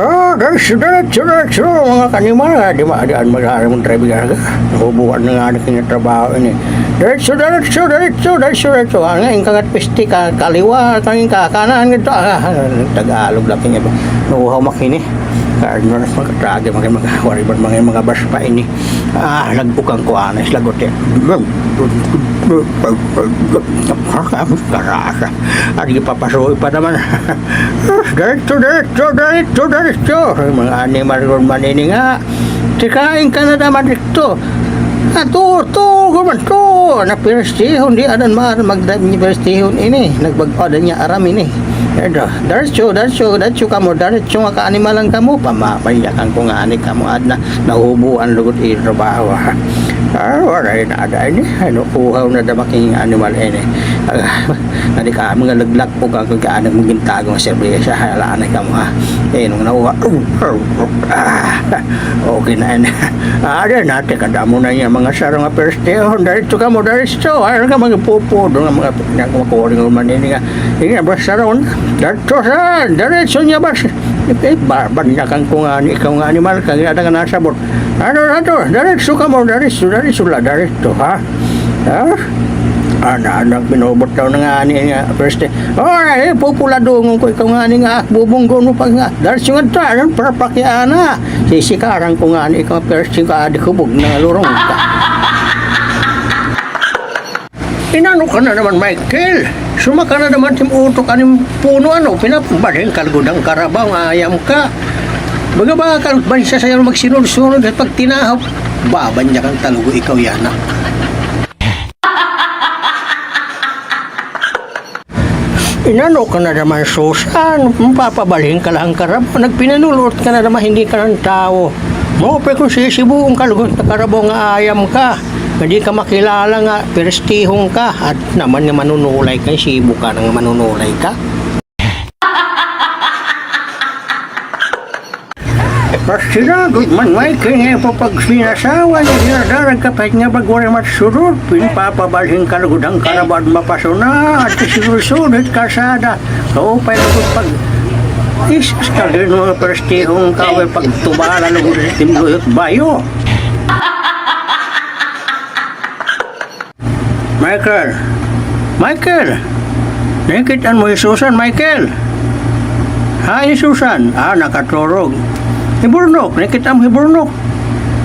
Diretso, mga kanima, di maadaan mag-aaral mong tribunal ka. Nakubuhan na nga na kinatrabaho ini. Diretso. Ang ngayon kagat pisti ka, kaliwa, kangin ka, kanan, ganito. Tagalog lang kanya ba. Nakuhaw makini. Kaya magkatragi, magkawariban, mga bas pa ini. Nagbukang ko anes, lagot yan. Karasa. At ipapasuhi pa naman. Diretso. Mga animal ron manini nga. Tikain ka na naman dito. Guman to. Napirstihon, di adan magdami pirstihon ini. Nagbagpadan niya aram ini. Diretso kamo, diretso nga ka-animalan kamo. Pamapayakan ko nga ani kamo at nahubuan lugot i-trabaho. Wala yun ada ini. Kuhaw na damaking animal ini. Nadi ka mga laglag po kang kaanang mong gintagong serbesa. Halaan ka mo ha. Nung nakuha. Okay na yun. Natin kadamo na niya mga sarang perstehon. Diretso ka mo, diretso. Ayaw ka mga pupo. Doon nga mga kumakuring naman ini nga. Ini nga basta ron. Diretso niya basta. Banyakan ko nga ikaw nga animal ka. Gina ka nasabot. Diretso ka mo, diretso ha. Anak binobot daw na nga ani nga first day. Pupuladong ko ikaw nga ani nga bubunggo no pag nga. Diretso nga ta, para pakiana. Sisikaran ko nga ani ikaw first ka adi kubog na lurong ka. Inano ka na naman, Michael? Sumaka na naman timutok aning puno pinapabading kalgudang karabaw nga ayam ka. Baga ba ka bansa sa'yo magsinunod-sunod at pag tinahap, babanya kang talugo ikaw yana. Inano ka na naman, Susan? Mapapabalhin ka lang karabaw. Nagpinanulot ka na naman, hindi ka ng tao. Mope kung sisibuong kalugot na karabaw nga ayam ka. Hindi ka makilala nga, pirstihong ka. At naman nga manunulay ka, sibo ka nga manunulay ka. Sinagot man, Michael, nga po pag sinasawa niya, dinadarag ka pa nga bagwari matsurod, pinpapabalhin ka lagod ang karabad mapasuna, at sinusunod kasada. So, pa lagod pag isas ka din mga perstihong ka, pag tubala lagod sa timloyot bayo. Michael, nakikitaan mo yung Susan, Michael? Hi, Susan. Nakaturog. Hiburnok, nakita mo hiburnok.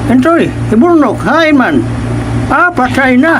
Entoy, hiburnok, hain man. Patay na.